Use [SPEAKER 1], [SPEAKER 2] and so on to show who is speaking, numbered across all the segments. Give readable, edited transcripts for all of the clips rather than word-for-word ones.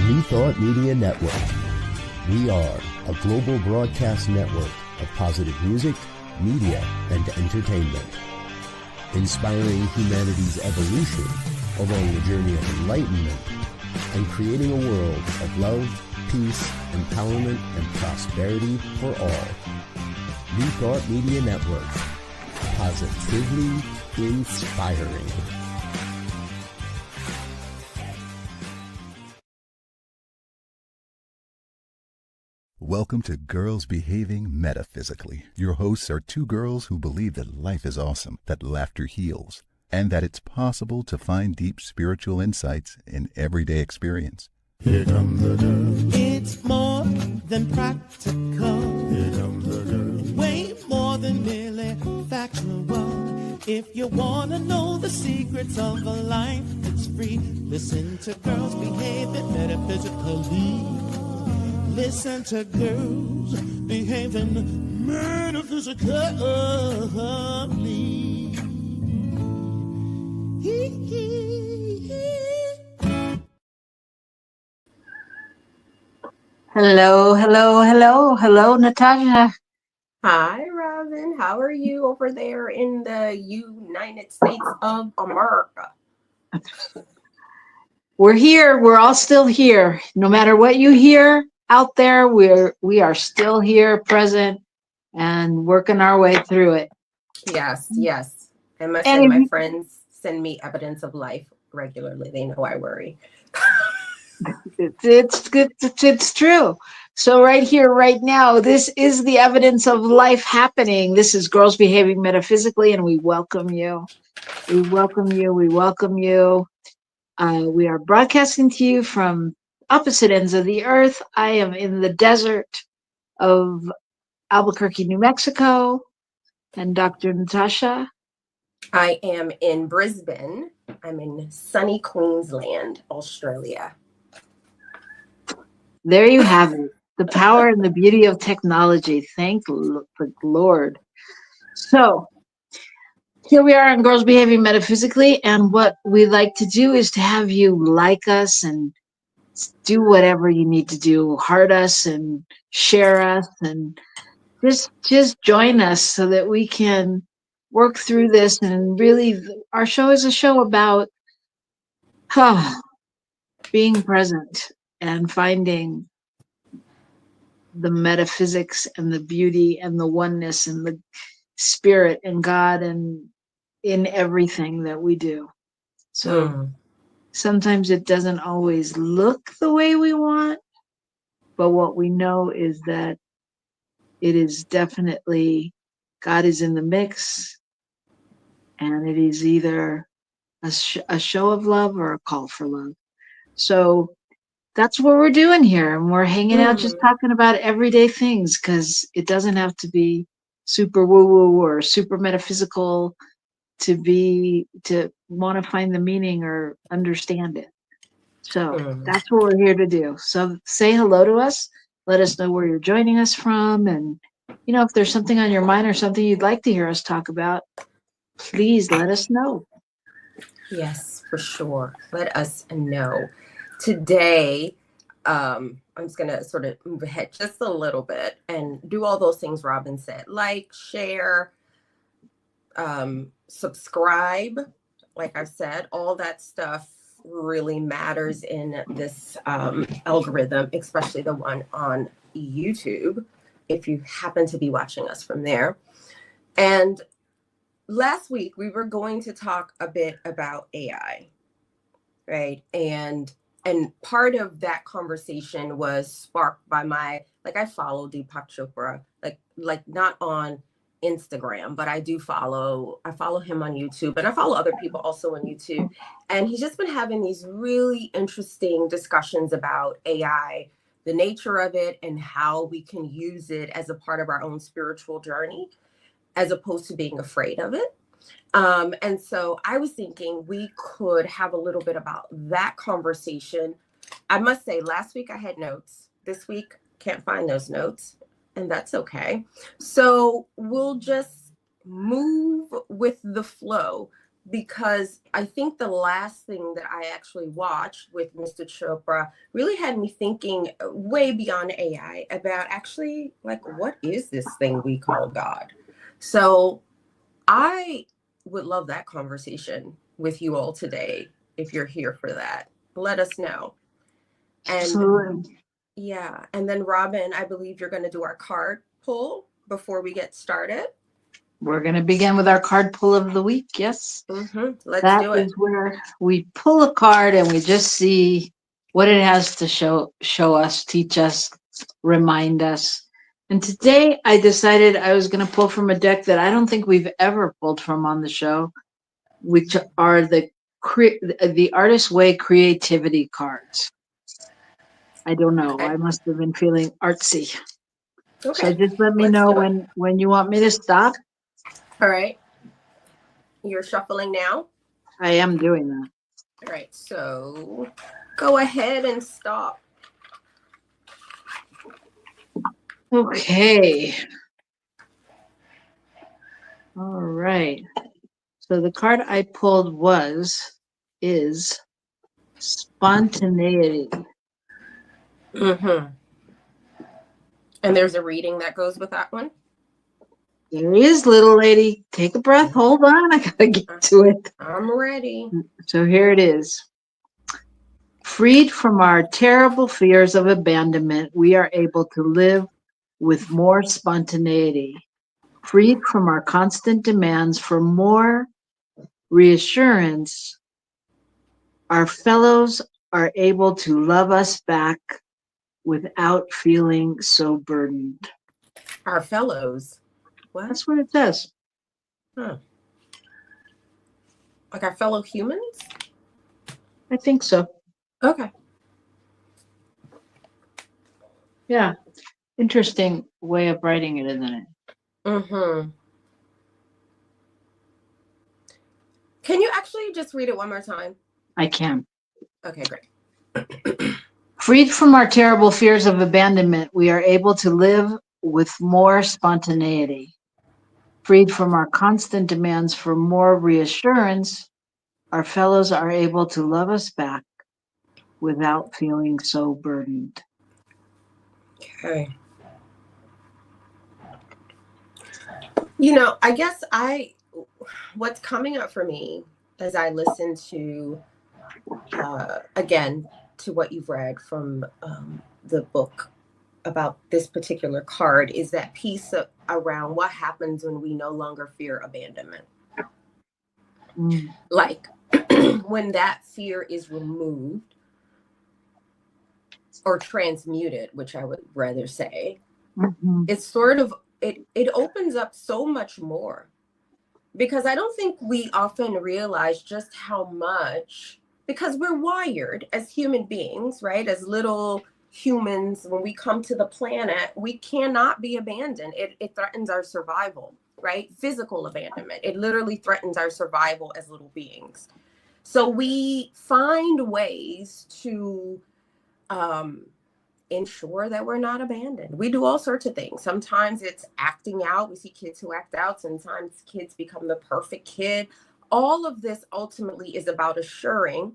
[SPEAKER 1] New Thought Media Network. We are a global broadcast network of positive music, media, and entertainment, inspiring humanity's evolution along the journey of enlightenment and creating a world of love, peace, empowerment, and prosperity for all. New Thought Media Network. Positively inspiring.
[SPEAKER 2] Welcome to Girls Behaving Metaphysically. Your hosts are two girls who believe that life is awesome, that laughter heals, and that it's possible to find deep spiritual insights in everyday experience.
[SPEAKER 3] Here comes the girl. It's more than practical. Here comes the girl. Way more than merely factual. If you want to know the secrets of a life that's free, listen to Girls Behaving Metaphysically. Listen to Girls Behaving Metaphysically.
[SPEAKER 4] Hello, Natasha.
[SPEAKER 5] Hi, Robyn. How are you over there in the United States of America?
[SPEAKER 4] We're here. We're all still here. No matter what you hear out there, we are still here, present, and working our way through it.
[SPEAKER 5] Yes. I must say, my friends send me evidence of life regularly. They know I worry.
[SPEAKER 4] It's good. It's true. So right here, right now, this is the evidence of life happening. This is Girls Behaving Metaphysically, and we welcome you. We welcome you. We welcome you. We are broadcasting to you from opposite ends of the earth. I am in the desert of Albuquerque, New Mexico, and Dr. Natasha.
[SPEAKER 5] I am in Brisbane. I'm in sunny Queensland, Australia.
[SPEAKER 4] There you have it. The power and the beauty of technology. Thank the Lord. So here we are on Girls Behaving Metaphysically, and what we like to do is to have you like us and do whatever you need to do, heart us and share us, and just join us so that we can work through this. And really, our show is a show about being present and finding the metaphysics and the beauty and the oneness and the spirit and God and in everything that we do. So sometimes it doesn't always look the way we want, but what we know is that it is definitely God is in the mix, and it is either a show of love or a call for love. So that's what we're doing here, and we're hanging out just talking about everyday things, because it doesn't have to be super woo-woo or super metaphysical to want to find the meaning or understand it. So that's what we're here to do. So say hello to us, let us know where you're joining us from, and if there's something on your mind or something you'd like to hear us talk about, please let us know.
[SPEAKER 5] Yes, for sure. Let us know. Today, I'm just going to sort of move ahead just a little bit and do all those things Robyn said. Like, share, subscribe. Like I said, all that stuff really matters in this algorithm, especially the one on YouTube, if you happen to be watching us from there. And last week, we were going to talk a bit about AI, right? And part of that conversation was sparked by I follow Deepak Chopra, like not on Instagram, but I follow him on YouTube, and I follow other people also on YouTube. And he's just been having these really interesting discussions about AI, the nature of it, and how we can use it as a part of our own spiritual journey, as opposed to being afraid of it. And so I was thinking we could have a little bit about that conversation. I must say, last week I had notes. This week, can't find those notes, and that's okay. So we'll just move with the flow. because I think the last thing that I actually watched with Mr. Chopra really had me thinking way beyond AI about actually, like, what is this thing we call God? So I would love that conversation with you all today. If you're here for that, let us know. And
[SPEAKER 4] Absolutely.
[SPEAKER 5] yeah, and then Robyn, I believe you're going to do our card pull before we get started.
[SPEAKER 4] We're going to begin with our card pull of the week. Yes.
[SPEAKER 5] Let's
[SPEAKER 4] That
[SPEAKER 5] do it.
[SPEAKER 4] is where we pull a card and we just see what it has to show us, teach us, remind us. And today I decided I was going to pull from a deck that I don't think we've ever pulled from on the show, which are the Artist's Way creativity cards. I don't know.
[SPEAKER 5] Okay.
[SPEAKER 4] I must have been feeling artsy.
[SPEAKER 5] Okay.
[SPEAKER 4] So just let me
[SPEAKER 5] Let's
[SPEAKER 4] know
[SPEAKER 5] do it.
[SPEAKER 4] when you want me to stop.
[SPEAKER 5] All right. You're shuffling now?
[SPEAKER 4] I am doing that.
[SPEAKER 5] All right. So go ahead and stop.
[SPEAKER 4] Okay. All right. So the card I pulled is spontaneity.
[SPEAKER 5] And there's a reading that goes with that one?
[SPEAKER 4] There is, little lady. Take a breath. Hold on. I gotta get to it.
[SPEAKER 5] I'm ready.
[SPEAKER 4] So here it is. Freed from our terrible fears of abandonment, we are able to live with more spontaneity. Freed from our constant demands for more reassurance, our fellows are able to love us back without feeling so burdened.
[SPEAKER 5] Our fellows. What?
[SPEAKER 4] That's what it says.
[SPEAKER 5] Huh. Like our fellow humans?
[SPEAKER 4] I think so.
[SPEAKER 5] Okay.
[SPEAKER 4] Yeah. Interesting way of writing it, isn't it?
[SPEAKER 5] Can you actually just read it one more time?
[SPEAKER 4] I can.
[SPEAKER 5] Okay, great.
[SPEAKER 4] Freed from our terrible fears of abandonment, we are able to live with more spontaneity. Freed from our constant demands for more reassurance, our fellows are able to love us back without feeling so burdened.
[SPEAKER 5] Okay. You know, I guess what's coming up for me as I listen to, again, to what you've read from the book about this particular card is that piece around what happens when we no longer fear abandonment. Like when that fear is removed or transmuted, which I would rather say, it's sort of, it opens up so much more, because I don't think we often realize just how much, because we're wired as human beings, right? As little humans, when we come to the planet, we cannot be abandoned. It threatens our survival, right? Physical abandonment. It literally threatens our survival as little beings. So we find ways to ensure that we're not abandoned. We do all sorts of things. Sometimes it's acting out. We see kids who act out. Sometimes kids become the perfect kid. All of this ultimately is about assuring,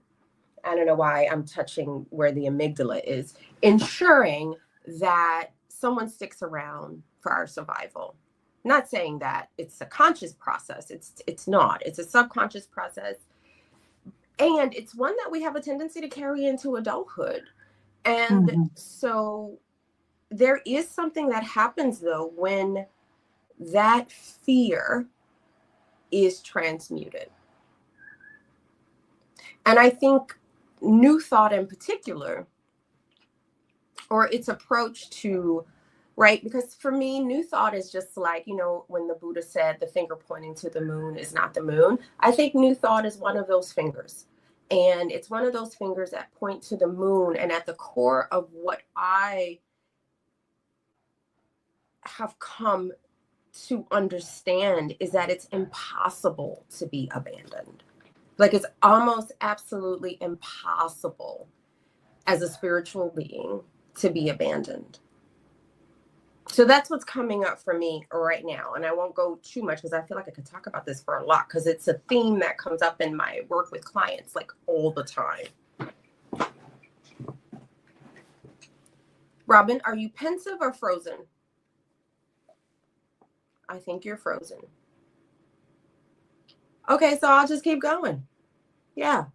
[SPEAKER 5] I don't know why I'm touching where the amygdala is, ensuring that someone sticks around for our survival. Not saying that it's a conscious process. It's not. It's a subconscious process. And it's one that we have a tendency to carry into adulthood. And so there is something that happens, though, when that fear is transmuted. And I think New Thought in particular, or its approach to, right, because for me, New Thought is just like, you know, when the Buddha said the finger pointing to the moon is not the moon. I think New Thought is one of those fingers. And it's one of those fingers that point to the moon. And at the core of what I have come to understand is that it's impossible to be abandoned. Like, it's almost absolutely impossible as a spiritual being to be abandoned. So that's what's coming up for me right now. And I won't go too much because I feel like I could talk about this for a lot because it's a theme that comes up in my work with clients like all the time. Robyn, are you pensive or frozen? I think you're frozen. Okay, so I'll just keep going. Yeah.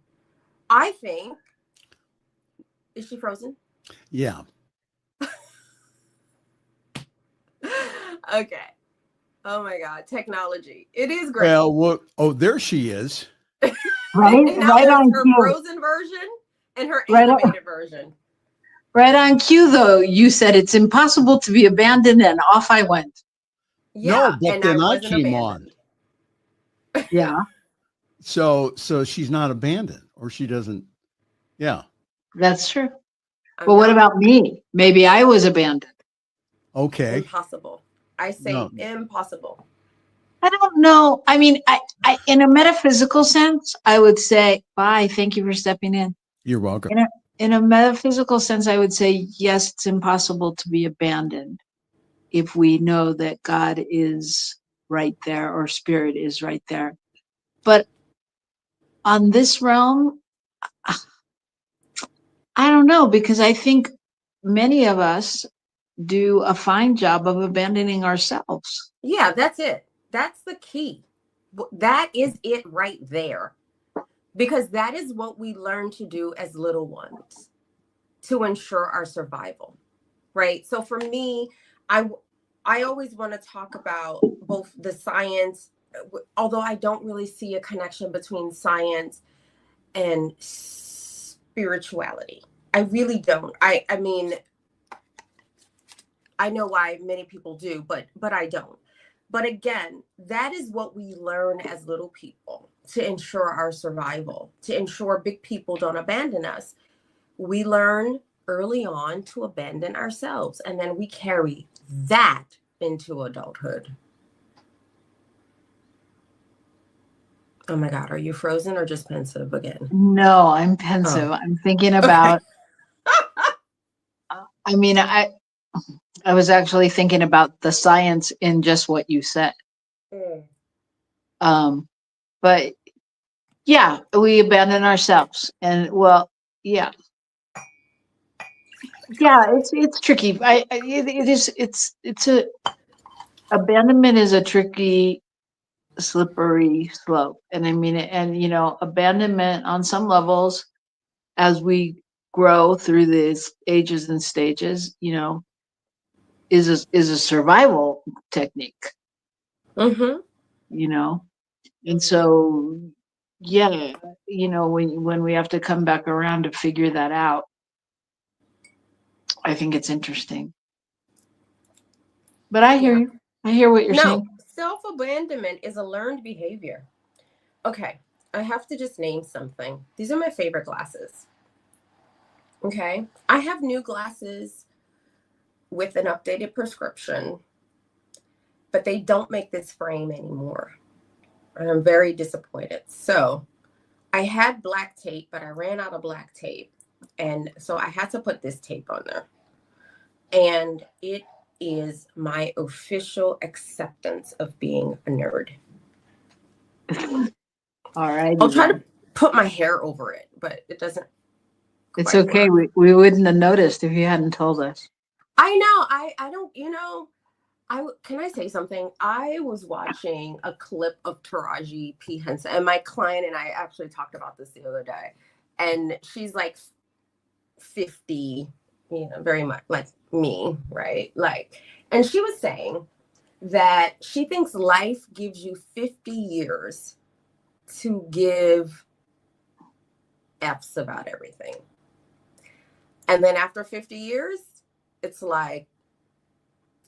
[SPEAKER 5] I think, is she frozen?
[SPEAKER 6] Yeah.
[SPEAKER 5] Okay. Oh my God, technology. It is great.
[SPEAKER 6] Well, oh, there she is.
[SPEAKER 4] Right,
[SPEAKER 5] Now
[SPEAKER 4] right
[SPEAKER 5] there's
[SPEAKER 4] on
[SPEAKER 5] her
[SPEAKER 4] cue.
[SPEAKER 5] frozen version and her
[SPEAKER 4] Right on.
[SPEAKER 5] animated version.
[SPEAKER 4] Right on cue, though. You said it's impossible to be abandoned, and off I went.
[SPEAKER 5] Yeah,
[SPEAKER 6] No, but
[SPEAKER 5] and
[SPEAKER 6] then I
[SPEAKER 5] wasn't
[SPEAKER 6] came
[SPEAKER 5] abandoned.
[SPEAKER 4] Yeah,
[SPEAKER 6] So she's not abandoned, or she doesn't. Yeah.
[SPEAKER 4] that's true.
[SPEAKER 5] I'm
[SPEAKER 4] But what
[SPEAKER 5] not-
[SPEAKER 4] about me? Maybe I was abandoned.
[SPEAKER 6] Okay.
[SPEAKER 5] Impossible. I say
[SPEAKER 6] No.
[SPEAKER 5] impossible.
[SPEAKER 4] I don't know. I mean, I in a metaphysical sense, I would say, bye, thank you for stepping in.
[SPEAKER 6] You're welcome.
[SPEAKER 4] In a metaphysical sense, I would say, yes, it's impossible to be abandoned if we know that God is right there or spirit is right there. But on this realm, I don't know, because I think many of us do a fine job of abandoning ourselves.
[SPEAKER 5] Yeah, that's it. That's the key. That is it right there. Because that is what we learn to do as little ones to ensure our survival, right? So for me, I always want to talk about both the science, although I don't really see a connection between science and spirituality. I really don't. I mean, I know why many people do, but I don't. But again, that is what we learn as little people to ensure our survival, to ensure big people don't abandon us. We learn early on to abandon ourselves, and then we carry that into adulthood. Oh my God, are you frozen or just pensive again?
[SPEAKER 4] No, I'm pensive. I'm thinking about, I mean, I was actually thinking about the science in just what you said. But yeah, we abandon ourselves, and well, yeah, it's tricky. It's a abandonment is a tricky, slippery slope, and I mean, and you know, abandonment on some levels, as we grow through these ages and stages, you know, is a survival technique.
[SPEAKER 5] Mm-hmm.
[SPEAKER 4] You know, and so yeah, you know, when we have to come back around to figure that out, I think it's interesting. But I hear you. I hear what you're saying.
[SPEAKER 5] Self-abandonment is a learned behavior. Okay, I have to just name something. These are my favorite glasses. Okay, I have new glasses with an updated prescription, but they don't make this frame anymore. And I'm very disappointed. So I had black tape, but I ran out of black tape. And so I had to put this tape on there. And it is my official acceptance of being a nerd.
[SPEAKER 4] All right.
[SPEAKER 5] I'll try to put my hair over it, but it doesn't.
[SPEAKER 4] It's okay. We wouldn't have noticed if you hadn't told us.
[SPEAKER 5] I know. I don't, you know, can I say something? I was watching a clip of Taraji P. Henson, and my client and I actually talked about this the other day. And she's like 50, you know, very much like me, right? Like, and she was saying that she thinks life gives you 50 years to give F's about everything. And then after 50 years, it's like,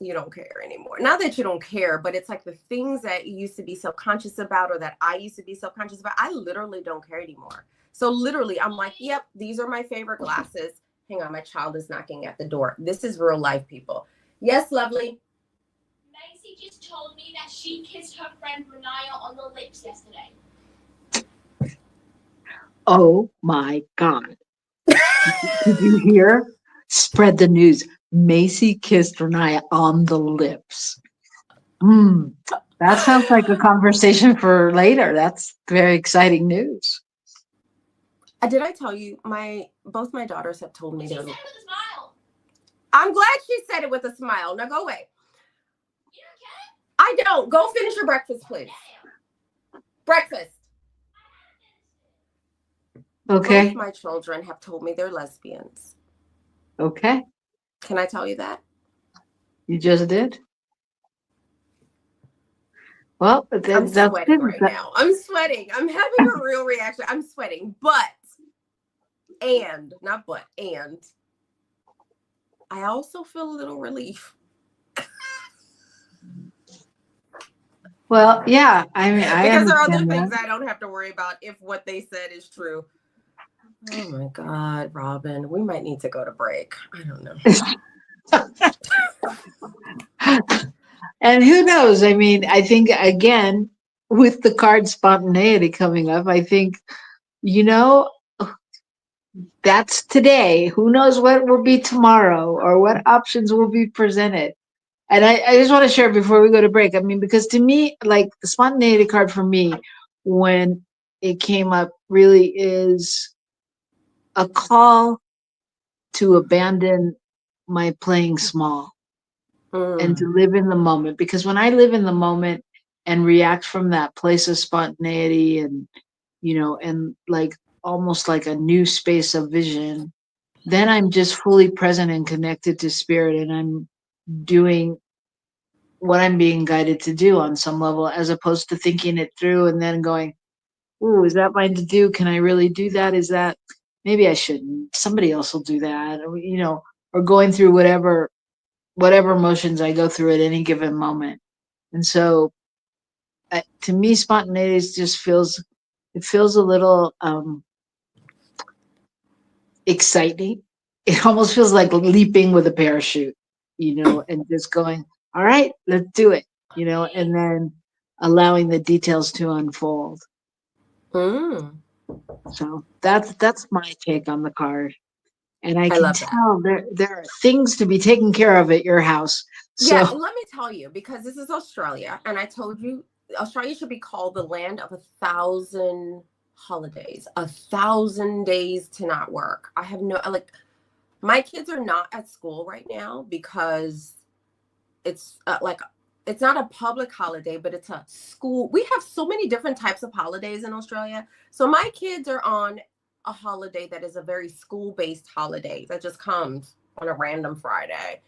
[SPEAKER 5] you don't care anymore. Not that you don't care, but it's like the things that you used to be self-conscious about, or that I used to be self-conscious about, I literally don't care anymore. So literally, I'm like, yep, these are my favorite glasses. Hang on, my child is knocking at the door. This is real life, people. Yes, lovely.
[SPEAKER 7] Macy just told me that she kissed her friend Renaya on the lips yesterday.
[SPEAKER 4] Oh my God. Did you hear? Spread the news. Macy kissed Renaya on the lips. That sounds like a conversation for later. That's very exciting news.
[SPEAKER 5] Did I tell you both my daughters have told me
[SPEAKER 7] She
[SPEAKER 5] they're.
[SPEAKER 7] said it with a smile.
[SPEAKER 5] I'm glad she said it with a smile. Now go away.
[SPEAKER 7] You don't get it?
[SPEAKER 5] I don't. Go finish your breakfast, please. Breakfast.
[SPEAKER 4] Okay.
[SPEAKER 5] Both my children have told me they're lesbians.
[SPEAKER 4] Okay.
[SPEAKER 5] Can I tell you that?
[SPEAKER 4] You just did. Well,
[SPEAKER 5] I'm sweating right now. I'm sweating. I'm having a real reaction. I'm sweating. And I also feel a little relief.
[SPEAKER 4] Well, yeah. I mean,
[SPEAKER 5] because there are other
[SPEAKER 4] understand
[SPEAKER 5] things
[SPEAKER 4] that.
[SPEAKER 5] I don't have to worry about if what they said is true. Oh my God, Robyn, we might need to go to break. I don't know.
[SPEAKER 4] And who knows? I mean, I think, again, with the card spontaneity coming up, I think, that's today. Who knows what will be tomorrow or what options will be presented. And I just want to share before we go to break. I mean, because to me, like the spontaneity card for me, when it came up, really is a call to abandon my playing small and to live in the moment. Because when I live in the moment and react from that place of spontaneity and, and like almost like a new space of vision, then I'm just fully present and connected to spirit, and I'm doing what I'm being guided to do on some level, as opposed to thinking it through and then going, "Ooh, is that mine to do? Can I really do that? Is that, maybe I shouldn't. Somebody else will do that." Or going through whatever emotions I go through at any given moment. And so, to me, spontaneity just feels a little exciting. It almost feels like leaping with a parachute, and just going, all right, let's do it, and then allowing the details to unfold. So that's my take on the card. And I can tell there are things to be taken care of at your house. So.
[SPEAKER 5] Yeah, let me tell you, because this is Australia, and I told you Australia should be called the land of 1,000 holidays, 1,000 days to not work. I have my kids are not at school right now because it's it's not a public holiday, but it's a school. We have so many different types of holidays in Australia. So my kids are on a holiday that is a very school-based holiday that just comes on a random Friday.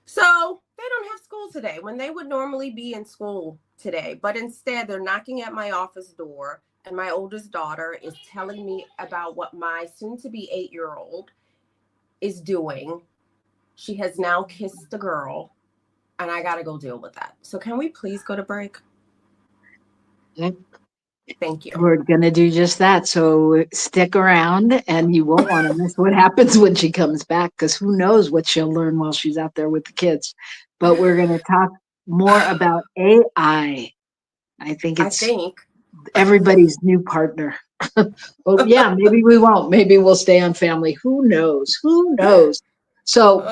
[SPEAKER 5] So they don't have school today when they would normally be in school today, but instead they're knocking at my office door, and my oldest daughter is telling me about what my soon-to-be 8-year-old is doing. She has now kissed the girl, and I got to go deal with that. So can we please go to break?
[SPEAKER 4] Yep.
[SPEAKER 5] Thank you.
[SPEAKER 4] We're going to do just that. So stick around, and you won't want to miss what happens when she comes back, because who knows what she'll learn while she's out there with the kids. But we're going to talk more about AI. I think everybody's new partner. Well, yeah, maybe we won't. Maybe we'll stay on family. Who knows? So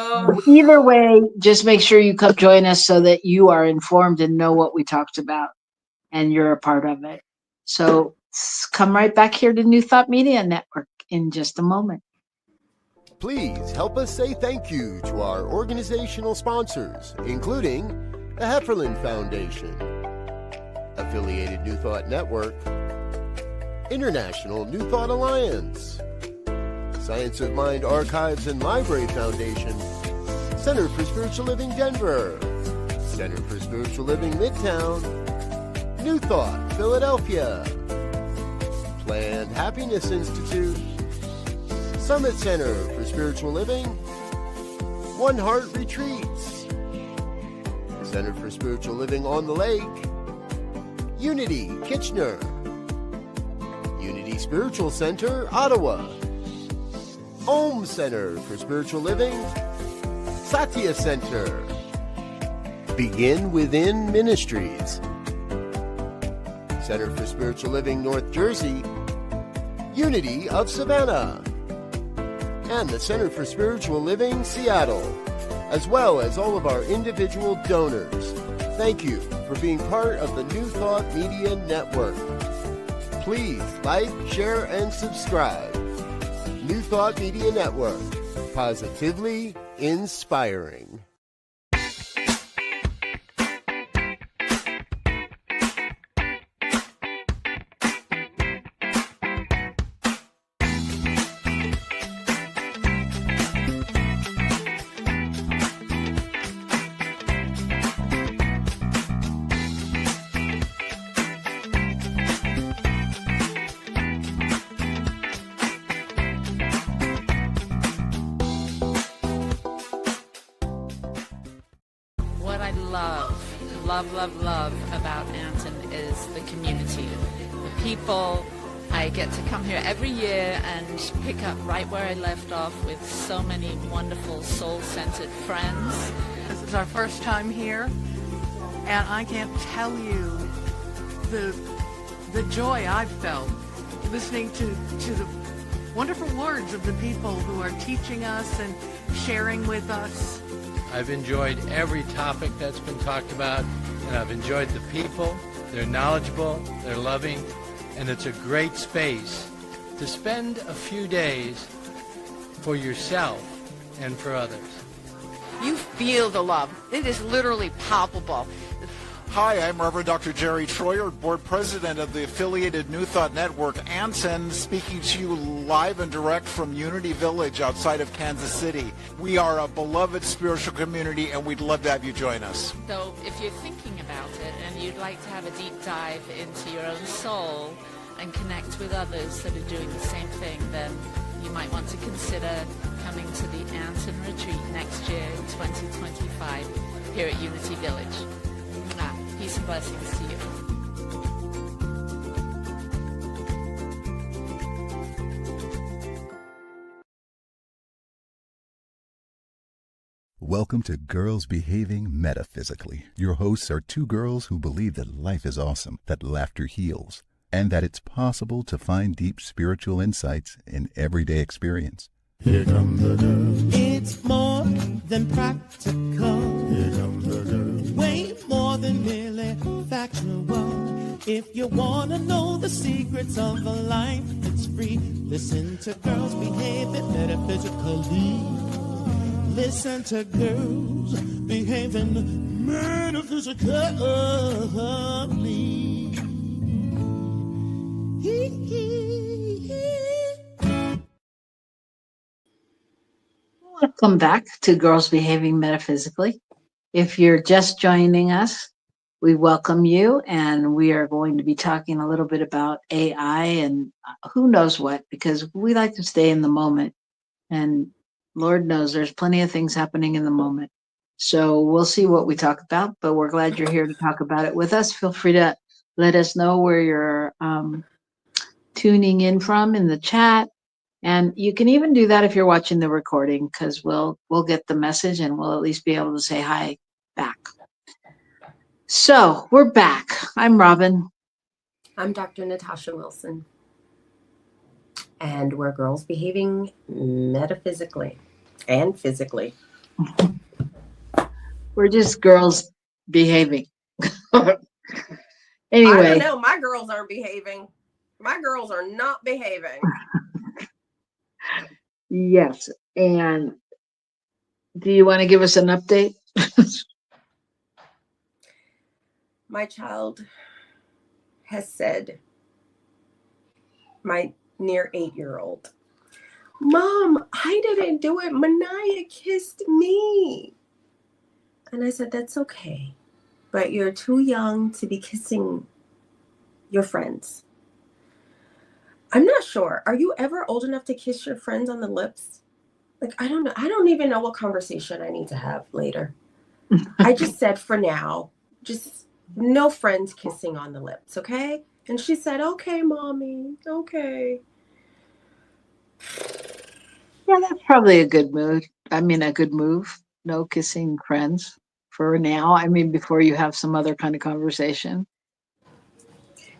[SPEAKER 4] either way, just make sure you come join us so that you are informed and know what we talked about and you're a part of it. So come right back here to New Thought Media Network in just a moment.
[SPEAKER 1] Please help us say thank you to our organizational sponsors, including the Hefferland Foundation, Affiliated New Thought Network, International New Thought Alliance, Science of Mind Archives and Library Foundation, Center for Spiritual Living Denver, Center for Spiritual Living Midtown, New Thought Philadelphia, Planned Happiness Institute, Summit Center for Spiritual Living, One Heart Retreats, Center for Spiritual Living on the Lake, Unity Kitchener, Unity Spiritual Center Ottawa, Om Center for Spiritual Living, Satya Center, Begin Within Ministries, Center for Spiritual Living North Jersey, Unity of Savannah, and the Center for Spiritual Living Seattle.
[SPEAKER 8] as well as all of our individual donors. Thank you for being part of the New Thought Media Network. Please like, share, and subscribe. New Thought Media Network, positively inspiring.
[SPEAKER 9] love about Anton is the community, the people. I get to come here every year and pick up right where I left off with so many wonderful soul-centered friends.
[SPEAKER 10] This is our first time here, and I can't tell you the joy I've felt listening to the wonderful words of the people who are teaching us and sharing with us.
[SPEAKER 11] I've enjoyed every topic that's been talked about, and I've enjoyed the people. They're knowledgeable, they're loving, and it's a great space to spend a few days for yourself and for others.
[SPEAKER 10] You feel the love. It is literally palpable.
[SPEAKER 12] Hi, I'm Reverend Dr. Jerry Troyer, Board President of the affiliated New Thought Network, Anson, speaking to you live and direct from Unity Village outside of Kansas City. We are a beloved spiritual community, and we'd love to have you join us.
[SPEAKER 9] So if you're thinking about it and you'd like to have a deep dive into your own soul and connect with others that are doing the same thing, then you might want to consider coming to the Anson Retreat next year in 2025 here at Unity Village. Peace and blessings to you.
[SPEAKER 2] Welcome to Girls Behaving Metaphysically. Your hosts are two girls who believe that life is awesome, that laughter heals, and that it's possible to find deep spiritual insights in everyday experience.
[SPEAKER 3] Here comes the girl. It's more than practical. Here comes the girl. Way more than merely factual. If you want to know the secrets of a life that's free, listen to Girls Behaving Metaphysically. Listen to Girls Behaving Metaphysically.
[SPEAKER 4] Welcome back to Girls Behaving Metaphysically. If you're just joining us, we welcome you, and we are going to be talking a little bit about AI and who knows what, because we like to stay in the moment, and Lord knows there's plenty of things happening in the moment. So we'll see what we talk about, but we're glad you're here to talk about it with us. Feel free to let us know where you're tuning in from in the chat. And you can even do that if you're watching the recording, because we'll get the message and we'll at least be able to say hi back. So we're back. I'm Robyn.
[SPEAKER 5] I'm Dr. Natasha Wilson. And we're Girls Behaving Metaphysically and Physically.
[SPEAKER 4] We're just girls behaving.
[SPEAKER 5] I
[SPEAKER 4] Anyway.
[SPEAKER 5] don't know. My girls aren't behaving. My girls are not behaving.
[SPEAKER 4] Yes. And do you want to give us an update?
[SPEAKER 5] My child has said, my near 8-year-old, Mom, I didn't do it. Manaya kissed me. And I said, that's okay. But you're too young to be kissing your friends. I'm not sure. Are you ever old enough to kiss your friends on the lips? Like, I don't know. I don't even know what conversation I need to have later. I just said for now, just no friends kissing on the lips, okay? And she said, okay, Mommy, okay.
[SPEAKER 4] Yeah, that's probably a good mood. I mean, a good move. No kissing friends for now. I mean, before you have some other kind of conversation.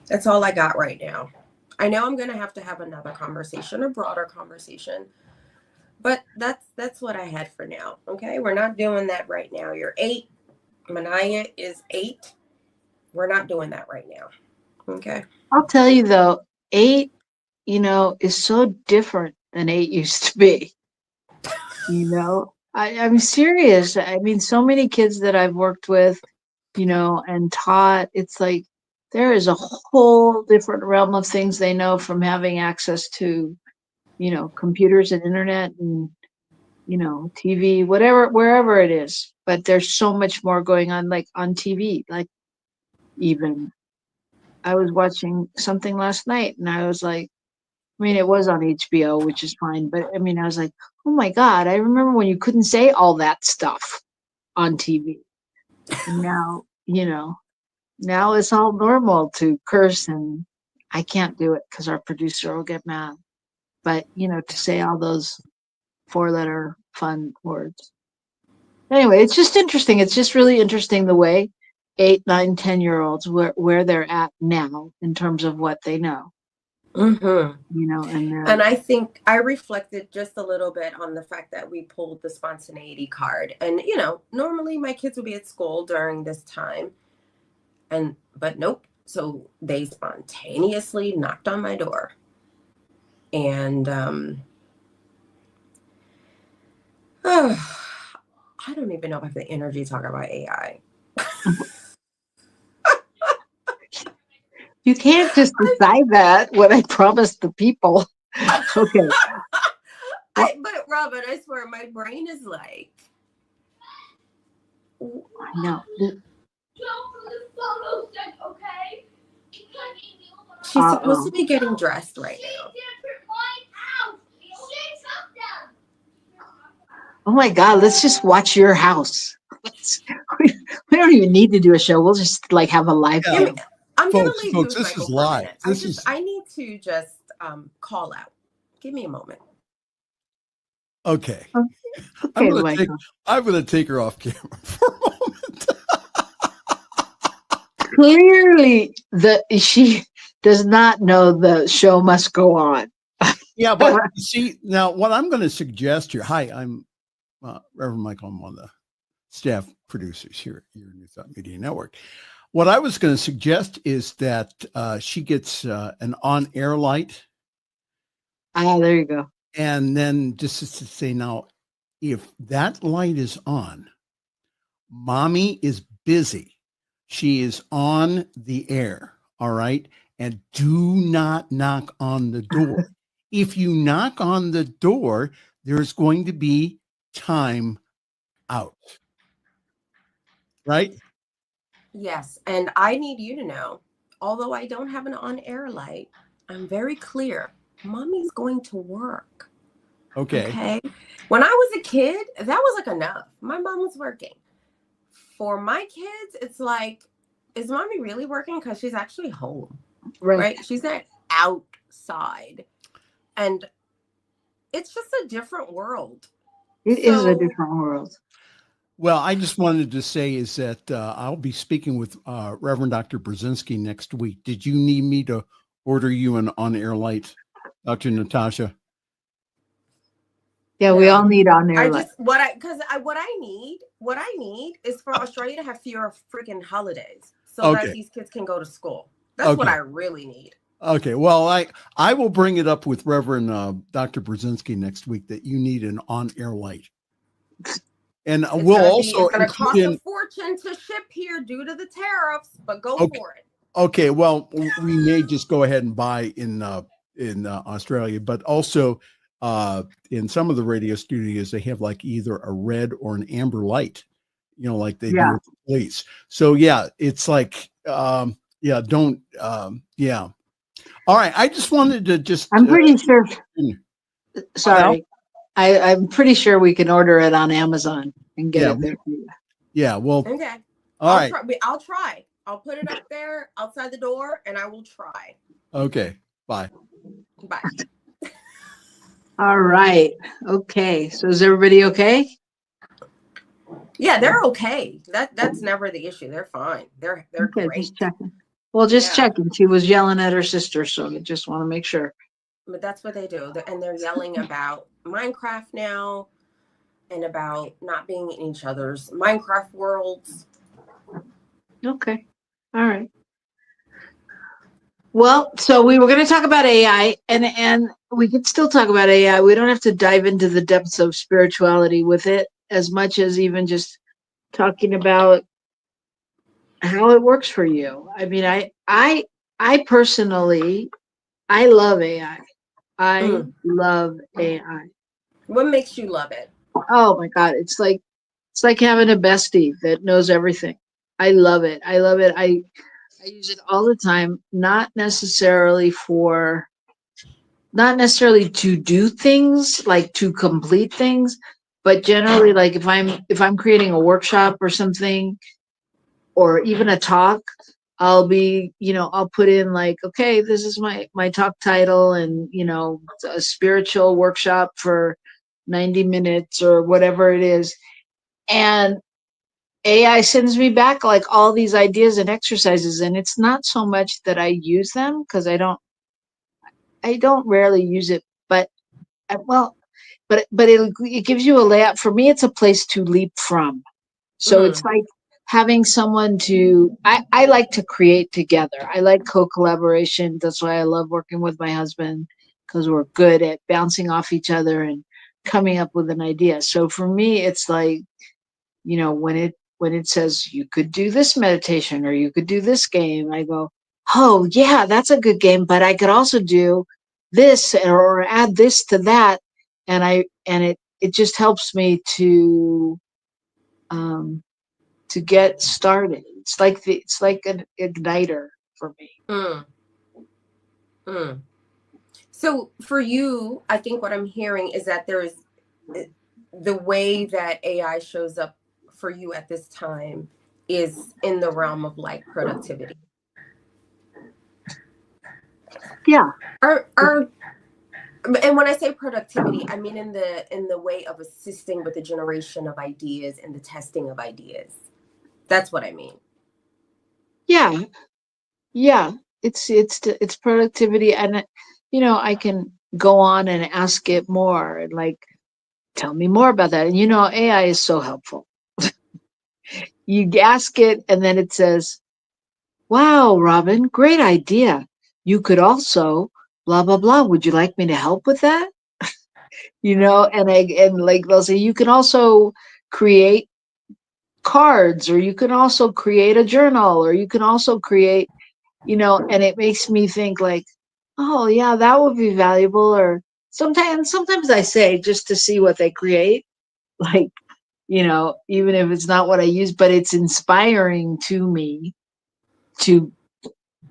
[SPEAKER 5] That's all I got right now. I know I'm going to have another conversation, a broader conversation. But that's what I had for now. Okay, we're not doing that right now. You're 8. Manaya is 8. We're not doing that right now. Okay.
[SPEAKER 4] I'll tell you though, 8, is so different than 8 used to be. I'm serious. I mean, so many kids that I've worked with, and taught, it's like there is a whole different realm of things they know from having access to, computers and internet and, TV, whatever, wherever it is. But there's so much more going on, like on TV, like even I was watching something last night and I was like, I mean, it was on HBO, which is fine. But I mean, I was like, oh my God, I remember when you couldn't say all that stuff on TV. And now, now it's all normal to curse, and I can't do it because our producer will get mad. But, to say all those 4-letter fun words. Anyway, it's just interesting. It's just really interesting the way 8, 9, 10-year-olds, where they're at now in terms of what they know.
[SPEAKER 5] Mm-hmm. And I think I reflected just a little bit on the fact that we pulled the spontaneity card. And, normally my kids would be at school during this time. But nope. So they spontaneously knocked on my door. And I don't even know if I have the energy to talk about AI.
[SPEAKER 4] You can't just decide that when I promised the people. Okay.
[SPEAKER 5] But Robyn, I swear my brain is like.
[SPEAKER 4] I know.
[SPEAKER 5] She's supposed to be getting dressed right now.
[SPEAKER 4] Oh my God, let's just watch your house. We don't even need to do a show. We'll just like have a live thing.
[SPEAKER 5] I'm going to leave
[SPEAKER 6] folks, this is live.
[SPEAKER 5] I need to just call out. Give me a moment.
[SPEAKER 6] Okay.
[SPEAKER 4] I'm
[SPEAKER 6] going to take her off camera for a moment.
[SPEAKER 4] Clearly, she does not know the show must go on.
[SPEAKER 6] Yeah, but see, now what I'm going to suggest here. Hi, I'm Reverend Michael. I'm one of the staff producers here at your New Thought Media Network. What I was going to suggest is that she gets an on-air light.
[SPEAKER 4] Ah, there you go.
[SPEAKER 6] And then just to say, now, if that light is on, mommy is busy. She is on the air, all right? And do not knock on the door. If you knock on the door, there's going to be time out. Right?
[SPEAKER 5] Yes. And I need you to know, although I don't have an on-air light, I'm very clear. Mommy's going to work.
[SPEAKER 6] Okay.
[SPEAKER 5] When I was a kid, that was like enough. My mom was working. For my kids, it's like, is mommy really working? Because she's actually home. Right? She's not outside. And it's just a different world.
[SPEAKER 4] It is a different world.
[SPEAKER 6] Well, I just wanted to say is that I'll be speaking with Reverend Dr. Brzezinski next week. Did you need me to order you an on-air light, Dr. Natasha?
[SPEAKER 4] Yeah, we all need on-air light.
[SPEAKER 5] What I need is for Australia to have fewer freaking holidays so that these kids can go to school. That's what I really need.
[SPEAKER 6] Okay, well, I will bring it up with Reverend Dr. Brzezinski next week that you need an on-air light. And we'll also
[SPEAKER 5] it's going to cost a fortune to ship here due to the tariffs, but go for it.
[SPEAKER 6] Okay, well, we may just go ahead and buy in Australia, but also in some of the radio studios, they have like either a red or an amber light, like they do with the police. So yeah, it's like, All right, I just wanted to just.
[SPEAKER 4] I'm pretty sure. Sorry. I'm pretty sure we can order it on Amazon and get it there for you.
[SPEAKER 6] Yeah, well.
[SPEAKER 5] Okay.
[SPEAKER 6] All right.
[SPEAKER 5] I'll try. I'll put it up there outside the door and I will try.
[SPEAKER 6] Okay. Bye.
[SPEAKER 5] Bye.
[SPEAKER 4] All right. Okay. So is everybody okay?
[SPEAKER 5] Yeah, they're okay. That's never the issue. They're fine. They're
[SPEAKER 4] okay,
[SPEAKER 5] great.
[SPEAKER 4] Just checking. Well, just checking. She was yelling at her sister, so I just want to make sure.
[SPEAKER 5] But that's what they do. And they're yelling about Minecraft now and about not being in each other's Minecraft worlds.
[SPEAKER 4] Okay. All right. Well, so we were going to talk about AI, and we could still talk about AI. We don't have to dive into the depths of spirituality with it as much as even just talking about how it works for you. I mean, I personally, I love AI. I love AI.
[SPEAKER 5] What makes you love it?
[SPEAKER 4] Oh my God, it's like having a bestie that knows everything. I love it. I love it. I use it all the time, not necessarily to do things, like to complete things, but generally like if I'm creating a workshop or something, or even a talk, I'll put in like, okay, this is my talk title, and it's a spiritual workshop for 90 minutes or whatever it is. And AI sends me back like all these ideas and exercises, and it's not so much that I use them, because I don't rarely use it, but it gives you a layout. For me, it's a place to leap from. So it's like having someone I like to create together. I like co-collaboration. That's why I love working with my husband, because we're good at bouncing off each other and coming up with an idea. So for me, it's like, when it says you could do this meditation or you could do this game, I go, oh yeah, that's a good game, but I could also do this or add this to that. And it just helps me to get started. It's like an igniter for me.
[SPEAKER 5] So for you, I think what I'm hearing is that there's the way that AI shows up for you at this time is in the realm of like productivity.
[SPEAKER 4] Yeah.
[SPEAKER 5] And when I say productivity, I mean in the way of assisting with the generation of ideas and the testing of ideas. That's what I mean.
[SPEAKER 4] Yeah. Yeah. It's productivity, and I can go on and ask it more, and like, tell me more about that. And AI is so helpful. You ask it, and then it says, wow, Robyn, great idea. You could also blah blah blah. Would you like me to help with that? And like they'll say, you can also create cards, or you can also create a journal, or you can also create, and it makes me think like, oh yeah, that would be valuable. Or sometimes I say, just to see what they create, like, even if it's not what I use, but it's inspiring to me to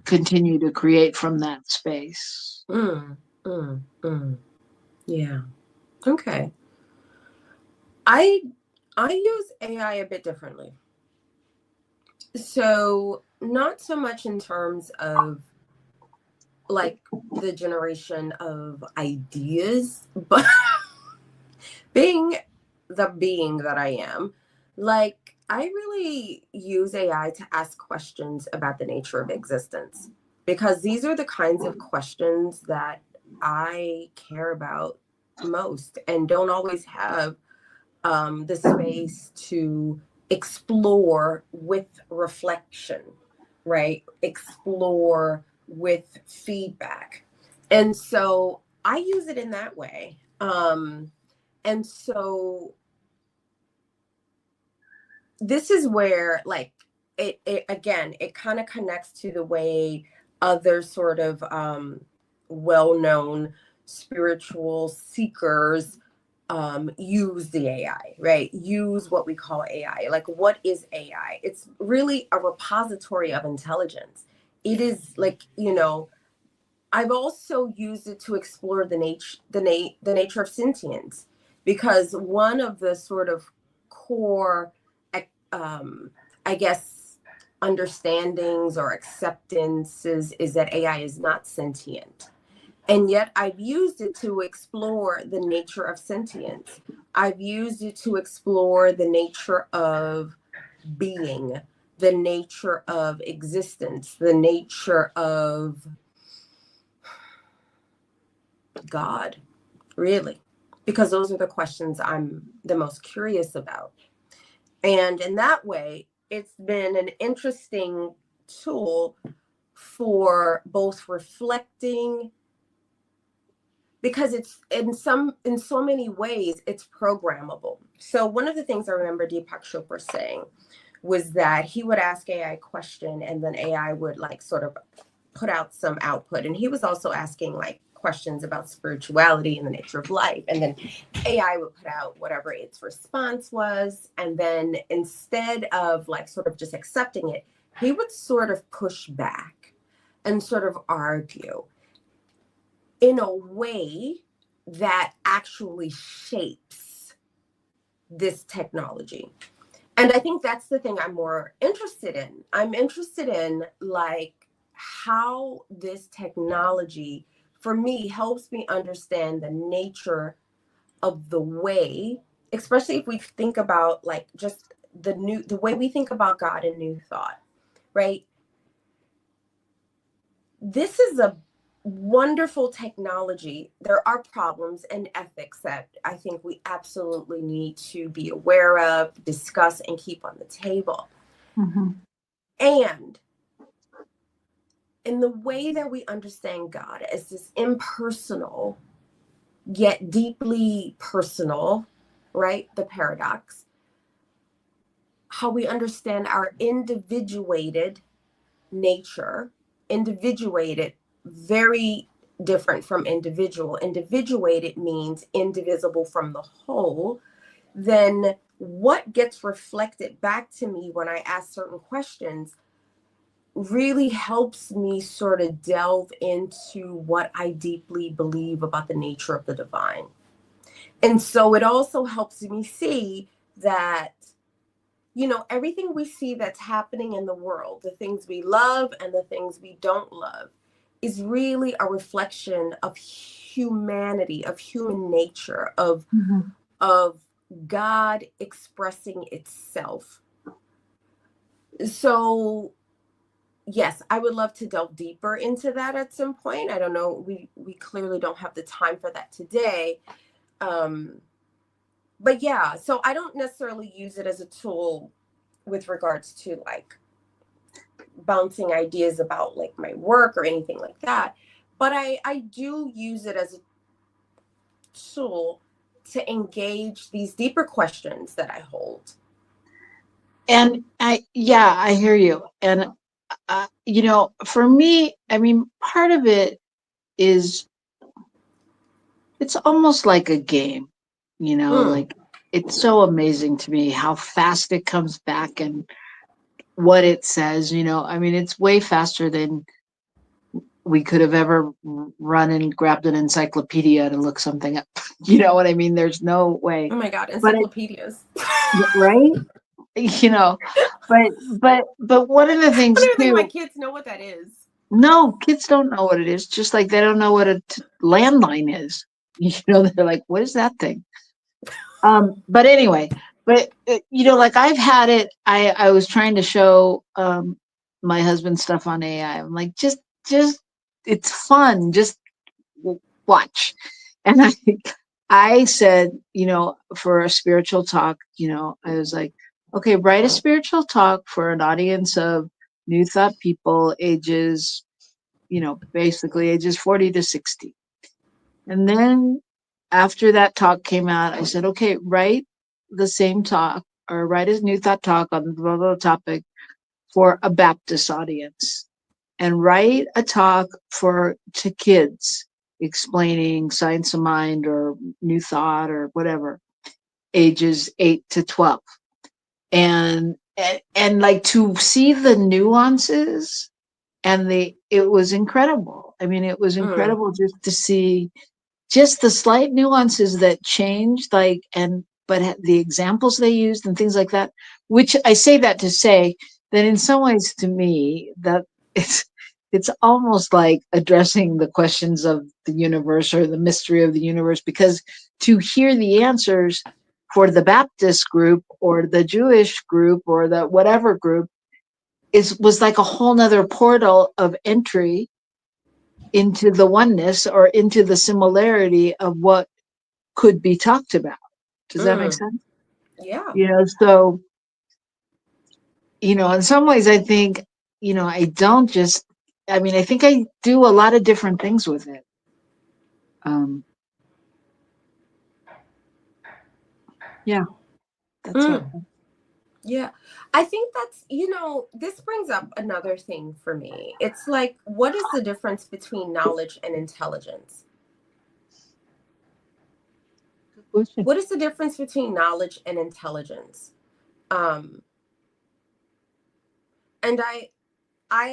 [SPEAKER 4] continue to create from that space.
[SPEAKER 5] Yeah. Okay. I use AI a bit differently. So not so much in terms of like the generation of ideas, but being the being that I am, like I really use AI to ask questions about the nature of existence, because these are the kinds of questions that I care about most and don't always have the space to explore with reflection, right? Explore with feedback. And so I use it in that way. And so this is where like it again, it kind of connects to the way other sort of well-known spiritual seekers use the AI, right? Use what we call AI. Like, what is AI? It's really a repository of intelligence. It is like, I've also used it to explore the nature of sentience, because one of the sort of core, I guess, understandings or acceptances is that AI is not sentient. And yet I've used it to explore the nature of sentience. I've used it to explore the nature of being, the nature of existence, the nature of God, really. because those are the questions I'm the most curious about. And in that way, it's been an interesting tool for both reflecting, because it's in so many ways it's programmable. So one of the things I remember Deepak Chopra saying was that he would ask AI a question and then AI would like sort of put out some output. And he was also asking like questions about spirituality and the nature of life. And then AI would put out whatever its response was. And then instead of like sort of just accepting it, he would sort of push back and sort of argue in a way that actually shapes this technology. And I think that's the thing I'm more interested in. I'm interested in like how this technology, for me, helps me understand the nature of the way, especially if we think about like just the way we think about God in New Thought, right? This is a wonderful technology. There are problems and ethics that I think we absolutely need to be aware of, discuss, and keep on the table.
[SPEAKER 4] Mm-hmm.
[SPEAKER 5] And in the way that we understand God as this impersonal, yet deeply personal, right? The paradox, how we understand our individuated nature, individuated, very different from individual. Individuated means indivisible from the whole. Then what gets reflected back to me when I ask certain questions really helps me sort of delve into what I deeply believe about the nature of the divine. And so it also helps me see that, you know, everything we see that's happening in the world, the things we love and the things we don't love, is really a reflection of humanity, of human nature, of God expressing itself. So yes, I would love to delve deeper into that at some point. I don't know. We clearly don't have the time for that today. But yeah, so I don't necessarily use it as a tool with regards to like bouncing ideas about like my work or anything like that. But I do use it as a tool to engage these deeper questions that I hold.
[SPEAKER 4] And I hear you. And, you know, for me, I mean, part of it is, it's almost like a game, you know, like it's so amazing to me how fast it comes back and what it says, you know. I mean, it's way faster than we could have ever run and grabbed an encyclopedia to look something up. You know what I mean? There's no way.
[SPEAKER 5] Oh my God, encyclopedias.
[SPEAKER 4] Right? You know, but one of the things
[SPEAKER 5] I don't even think
[SPEAKER 4] too,
[SPEAKER 5] my kids know what that is.
[SPEAKER 4] no, kids don't know what it is, just like they don't know what a landline is. You know, they're like, what is that thing? But anyway, you know, like I've had it, I was trying to show my husband stuff on AI. I'm like, just it's fun, just watch. And I said, you know, for a spiritual talk, you know, I was like, okay, write a spiritual talk for an audience of New Thought people ages, you know, basically ages 40 to 60. And then after that talk came out, I said, okay, write the same talk or write a New Thought talk on the blah, blah topic for a Baptist audience, and write a talk to kids explaining Science of Mind or New Thought or whatever, ages 8 to 12. And like to see the nuances and it was incredible. I mean, it was incredible just to see just the slight nuances that changed, like, but the examples they used and things like that, which I say that to say that in some ways to me, that it's almost like addressing the questions of the universe or the mystery of the universe, because to hear the answers for the Baptist group or the Jewish group or the whatever group was like a whole nother portal of entry into the oneness or into the similarity of what could be talked about. Does that make sense?
[SPEAKER 5] Yeah.
[SPEAKER 4] So, in some ways, I think, I don't just, I think I do a lot of different things with it. Yeah, that's what.
[SPEAKER 5] Yeah, I think that's, this brings up another thing for me. It's like, what is the difference between knowledge and intelligence?
[SPEAKER 4] Good question.
[SPEAKER 5] What is the difference between knowledge and intelligence? And I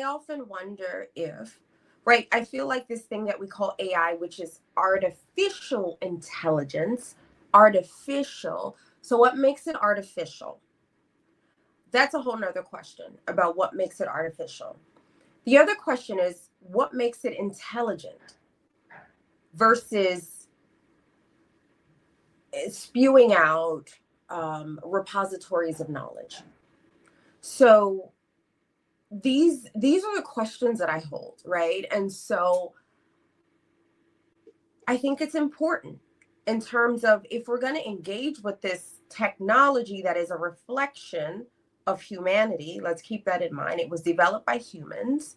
[SPEAKER 5] often wonder if, right, I feel like this thing that we call AI, which is artificial intelligence, artificial. So what makes it artificial? That's a whole nother question about what makes it artificial. The other question is, what makes it intelligent versus spewing out repositories of knowledge? So these are the questions that I hold, right? And so I think it's important in terms of, if we're going to engage with this technology that is a reflection of humanity, let's keep that in mind. It was developed by humans.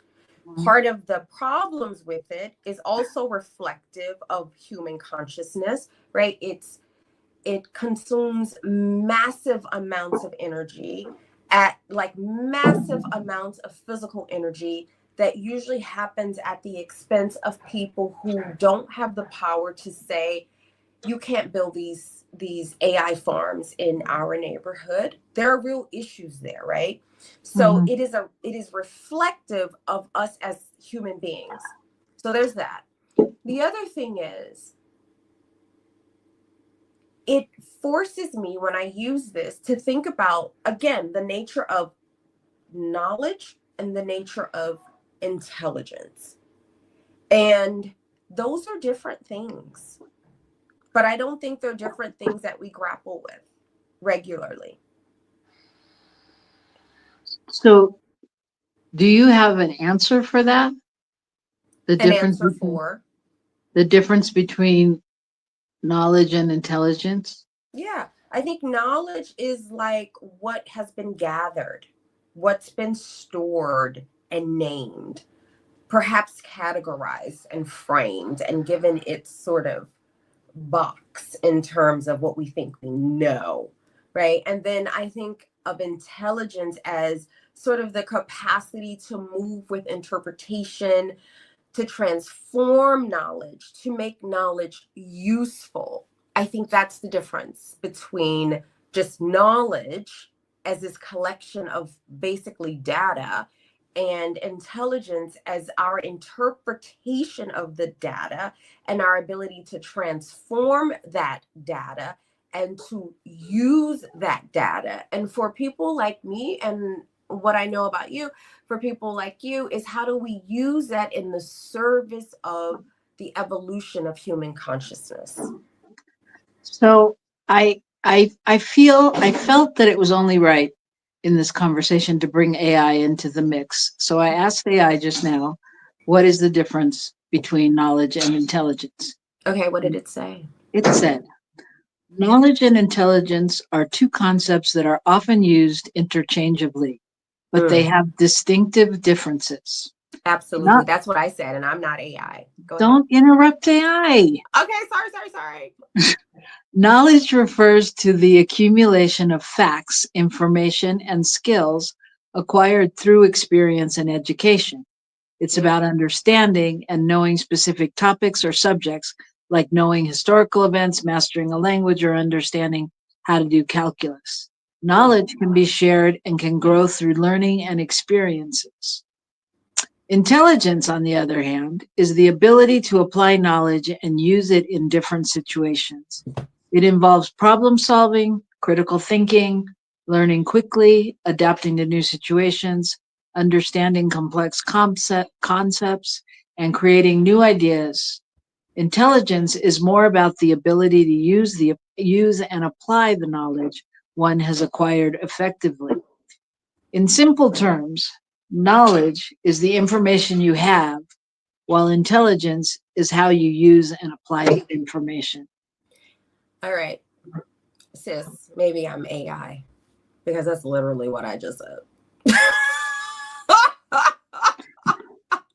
[SPEAKER 5] Part of the problems with it is also reflective of human consciousness, right? It consumes massive amounts of energy, at like massive amounts of physical energy, that usually happens at the expense of people who don't have the power to say, you can't build these AI farms in our neighborhood. There are real issues there, right? So it is reflective of us as human beings. So there's that. The other thing is, it forces me, when I use this, to think about, again, the nature of knowledge and the nature of intelligence. And those are different things. But I don't think they're different things that we grapple with regularly.
[SPEAKER 4] So, do you have an answer for that? The difference between knowledge and intelligence?
[SPEAKER 5] Yeah, I think knowledge is like what has been gathered, what's been stored and named, perhaps categorized and framed and given its sort of box in terms of what we think we know, right? And then I think of intelligence as sort of the capacity to move with interpretation, to transform knowledge, to make knowledge useful. I think that's the difference between just knowledge as this collection of basically data, and intelligence as our interpretation of the data and our ability to transform that data and to use that data. And for people like me, and what I know about you, for people like you, is how do we use that in the service of the evolution of human consciousness?
[SPEAKER 4] So I felt that it was only right in this conversation to bring AI into the mix. So I asked AI just now, what is the difference between knowledge and intelligence?
[SPEAKER 5] Okay, what did it say?
[SPEAKER 4] It said, knowledge and intelligence are two concepts that are often used interchangeably, but they have distinctive differences.
[SPEAKER 5] Absolutely. That's what I said, and I'm not AI.
[SPEAKER 4] Don't interrupt AI.
[SPEAKER 5] Okay, sorry.
[SPEAKER 4] Knowledge refers to the accumulation of facts, information, and skills acquired through experience and education. It's about understanding and knowing specific topics or subjects, like knowing historical events, mastering a language, or understanding how to do calculus. Knowledge can be shared and can grow through learning and experiences. Intelligence, on the other hand, is the ability to apply knowledge and use it in different situations. It involves problem solving, critical thinking, learning quickly, adapting to new situations, understanding complex concepts, and creating new ideas. Intelligence is more about the ability to use and apply the knowledge one has acquired effectively. In simple terms, knowledge is the information you have, while intelligence is how you use and apply information.
[SPEAKER 5] All right, sis, maybe I'm AI, because that's literally what I just said.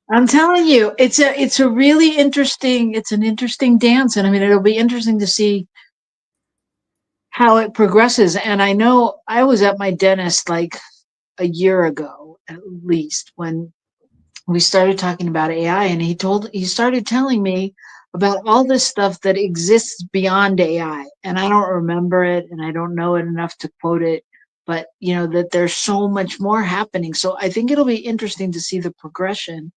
[SPEAKER 4] I'm telling you, it's a really interesting, it's an interesting dance. And I mean, it'll be interesting to see how it progresses. And I know I was at my dentist like a year ago, at least, when we started talking about AI, and he started telling me about all this stuff that exists beyond AI. And I don't remember it and I don't know it enough to quote it, but you know, that there's so much more happening. So I think it'll be interesting to see the progression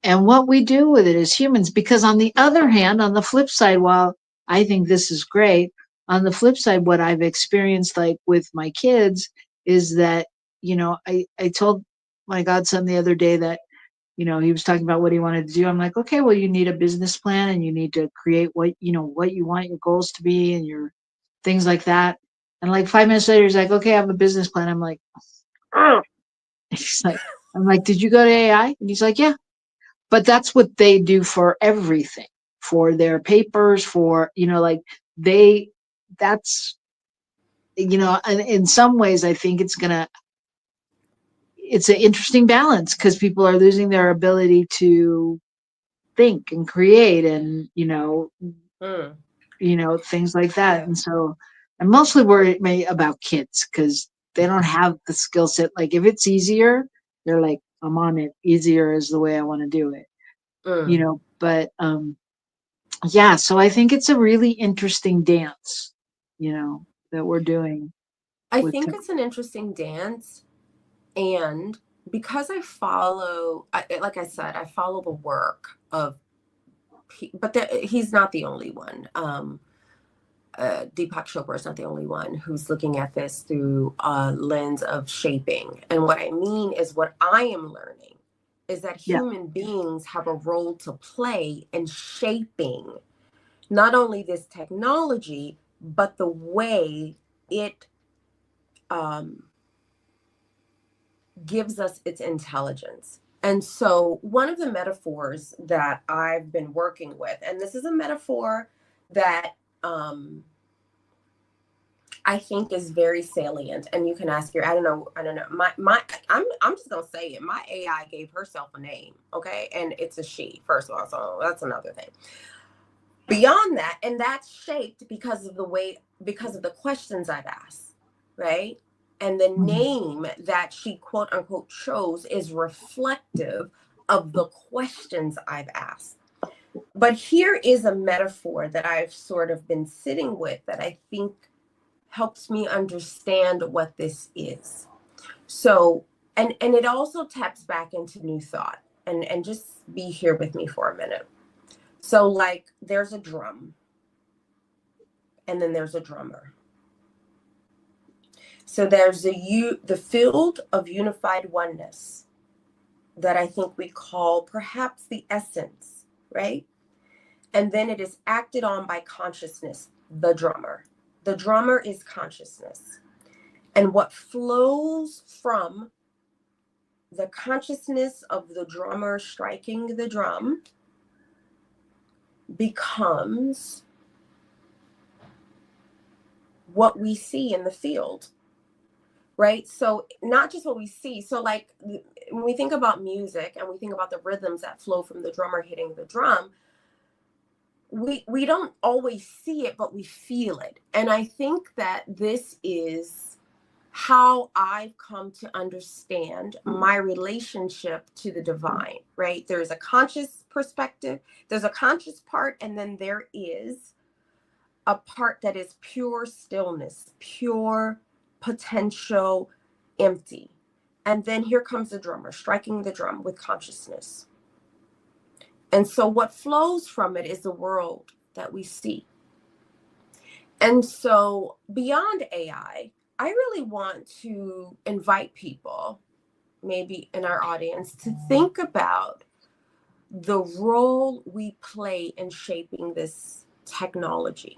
[SPEAKER 4] and what we do with it as humans. Because on the other hand, on the flip side, while I think this is great, on the flip side, what I've experienced like with my kids is that, you know, I told my godson the other day that, you know, he was talking about what he wanted to do. I'm like, okay, well, you need a business plan and you need to create what, you know, what you want your goals to be and your things like that. And like 5 minutes later, he's like, okay, I have a business plan. I'm like, oh, he's like, I'm like, did you go to AI? And he's like, yeah. But that's what they do for everything, for their papers, for, you know, like that's, you know, and in some ways, I think it's an interesting balance because people are losing their ability to think and create and, you know, things like that.
[SPEAKER 5] Yeah.
[SPEAKER 4] And so I'm mostly worried about kids because they don't have the skill set. Like if it's easier, they're like, I'm on it. Easier is the way I want to do it. You know, but yeah, so I think it's a really interesting dance, you know, that we're doing.
[SPEAKER 5] I think it's an interesting dance. And because I follow, like I said, I follow the work of, but he's not the only one. Deepak Chopra is not the only one who's looking at this through a lens of shaping. And what I mean is what I am learning is that human beings have a role to play in shaping not only this technology, but the way it gives us its intelligence. And so one of the metaphors that I've been working with, and this is a metaphor that I think is very salient, and you can ask your, I don't know. I'm just gonna say it. My AI gave herself a name, okay, and it's a she. First of all, so that's another thing. Beyond that, and that's shaped because of the questions I've asked, right? And the name that she quote unquote chose is reflective of the questions I've asked. But here is a metaphor that I've sort of been sitting with that I think helps me understand what this is. So, and it also taps back into new thought, and just be here with me for a minute. So like there's a drum and then there's a drummer. So there's the field of unified oneness that I think we call perhaps the essence, right? And then it is acted on by consciousness, the drummer. The drummer is consciousness. And what flows from the consciousness of the drummer striking the drum becomes what we see in the field, right? So not just what we see. So like when we think about music and we think about the rhythms that flow from the drummer hitting the drum, we don't always see it, but we feel it. And I think that this is how I've come to understand my relationship to the divine, right? There's a conscious perspective, there's a conscious part, and then there is a part that is pure stillness, pure potential, empty. And then here comes the drummer striking the drum with consciousness. And so what flows from it is the world that we see. And so beyond AI, I really want to invite people, maybe in our audience, to think about the role we play in shaping this technology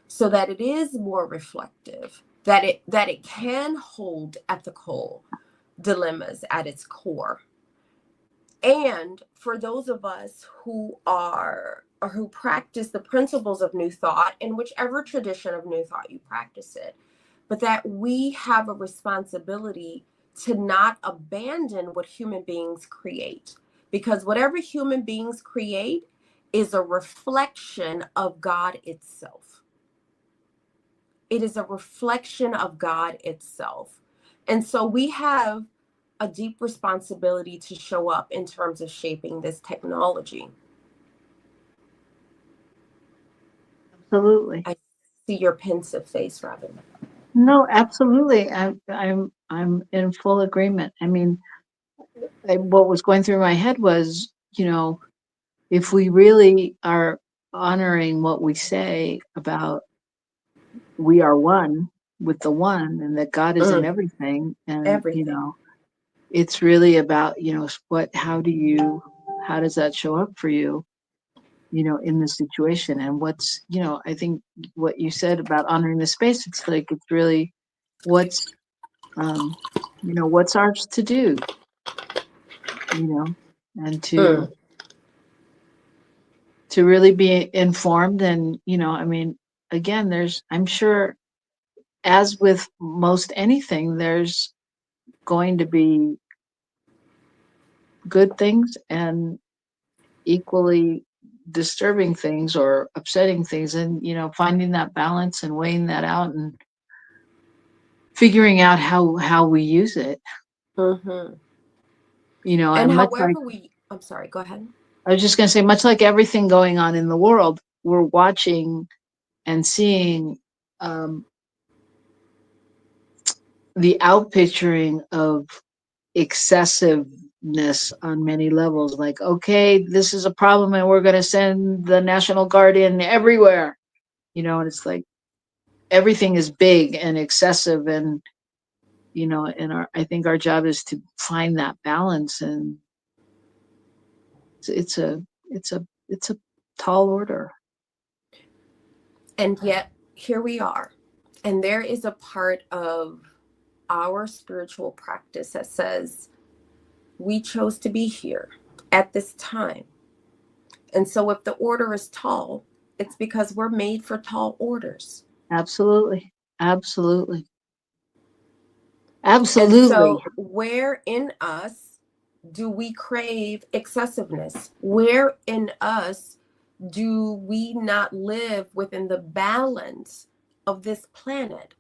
[SPEAKER 5] so that it is more reflective, that it can hold ethical dilemmas at its core, And for those of us who are or who practice the principles of New Thought in whichever tradition of New Thought you practice it, but that we have a responsibility to not abandon what human beings create, because whatever human beings create is a reflection of God itself. It is a reflection of God itself. And so we have a deep responsibility to show up in terms of shaping this technology.
[SPEAKER 4] Absolutely.
[SPEAKER 5] I see your pensive face, Robyn.
[SPEAKER 4] No, absolutely. I'm in full agreement. I mean, what was going through my head was, if we really are honoring what we say about we are one with the one, and that God is in everything, and
[SPEAKER 5] Everything.
[SPEAKER 4] it's really about, how does that show up for you, in the situation, and what's, I think what you said about honoring the space, it's like, it's really what's what's ours to do, and to really be informed. And I mean, again, I'm sure, as with most anything, there's going to be good things and equally disturbing things or upsetting things, and finding that balance and weighing that out and figuring out how we use it.
[SPEAKER 5] And
[SPEAKER 4] much like,
[SPEAKER 5] however I'm sorry, go ahead.
[SPEAKER 4] I was just going to say, much like everything going on in the world, we're watching and seeing the outpicturing of excessiveness on many levels. Like, okay, this is a problem and we're going to send the National Guard in everywhere, and it's like everything is big and excessive, and and I think our job is to find that balance, and it's a tall order.
[SPEAKER 5] And yet here we are. And there is a part of our spiritual practice that says we chose to be here at this time. And so if the order is tall, it's because we're made for tall orders.
[SPEAKER 4] Absolutely. Absolutely.
[SPEAKER 5] And so where in us do we crave excessiveness? Where in us do we not live within the balance of this planet?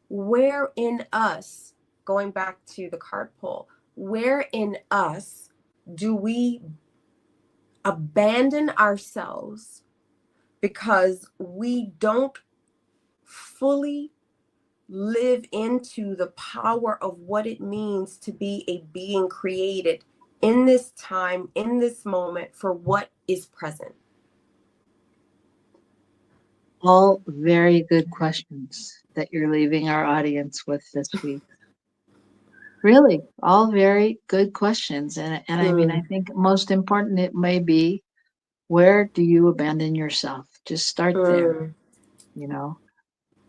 [SPEAKER 5] Where in us, going back to the card pull, where in us do we abandon ourselves because we don't fully live into the power of what it means to be a being created in this time, in this moment, for what is present?
[SPEAKER 4] All very good questions that you're leaving our audience with this week. Really, all very good questions. And I mean, I think most important, it may be, where do you abandon yourself? Just start there,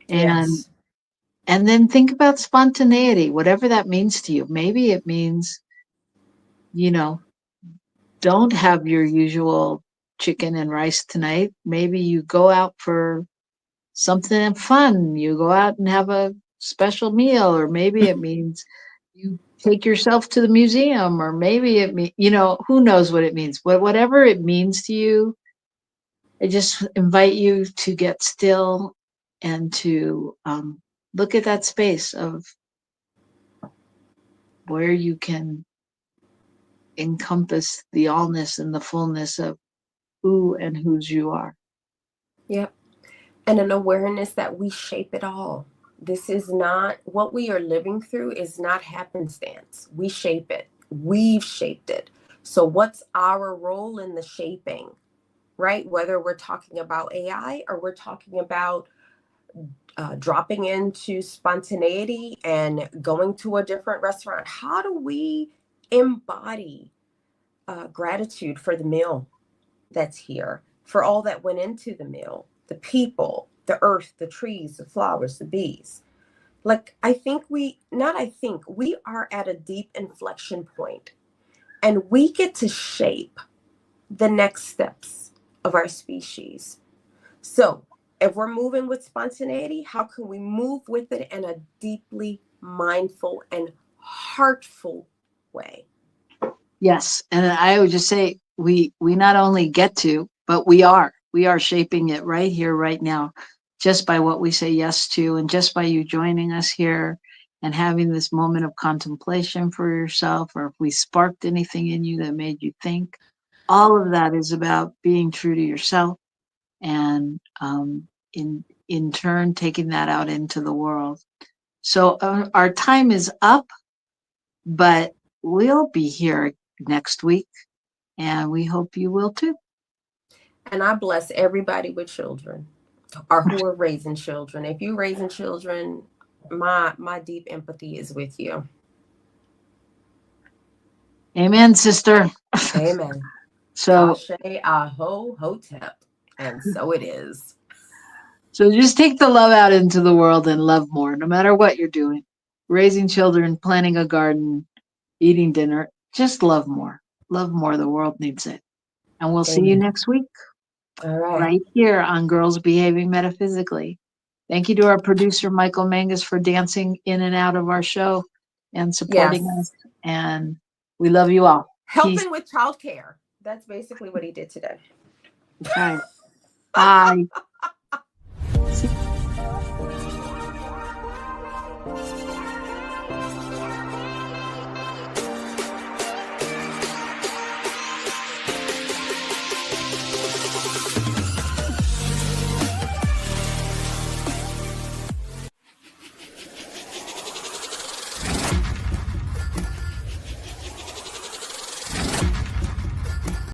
[SPEAKER 5] Yes.
[SPEAKER 4] And then think about spontaneity, whatever that means to you. Maybe it means, don't have your usual chicken and rice tonight. Maybe you go out for something fun. You go out and have a special meal, or maybe it means you take yourself to the museum, or maybe it means, who knows what it means. But whatever it means to you, I just invite you to get still and to look at that space of where you can encompass the allness and the fullness of who and whose you are.
[SPEAKER 5] Yep. And an awareness that we shape it all. This is not what we are living through, is not happenstance. We shape it. We've shaped it. So what's our role in the shaping, right? Whether we're talking about AI or we're talking about dropping into spontaneity and going to a different restaurant. How do we embody gratitude for the meal that's here, for all that went into the meal, the people, the earth, the trees, the flowers, the bees? Like, we are at a deep inflection point. And we get to shape the next steps of our species. So if we're moving with spontaneity, how can we move with it in a deeply mindful and heartful way?
[SPEAKER 4] Yes. And I would just say we not only get to, but we are shaping it right here, right now, just by what we say yes to, and just by you joining us here and having this moment of contemplation for yourself, or if we sparked anything in you that made you think. All of that is about being true to yourself, and in turn taking that out into the world. So our time is up, but we'll be here next week, and we hope you will too.
[SPEAKER 5] And I bless everybody with children, or who are raising children. If you're raising children, my deep empathy is with you.
[SPEAKER 4] Amen, sister.
[SPEAKER 5] Amen.
[SPEAKER 4] So
[SPEAKER 5] Ashe, aho, hotep. And so it is.
[SPEAKER 4] So just take the love out into the world and love more, no matter what you're doing. Raising children, planting a garden, eating dinner. Just love more. Love more. The world needs it. And we'll see you next week.
[SPEAKER 5] All right.
[SPEAKER 4] Right here on Girls Behaving Metaphysically. Thank you to our producer, Michael Mangus, for dancing in and out of our show and supporting us. And we love you all.
[SPEAKER 5] Helping with childcare. That's basically what he did today.
[SPEAKER 4] Okay. Bye.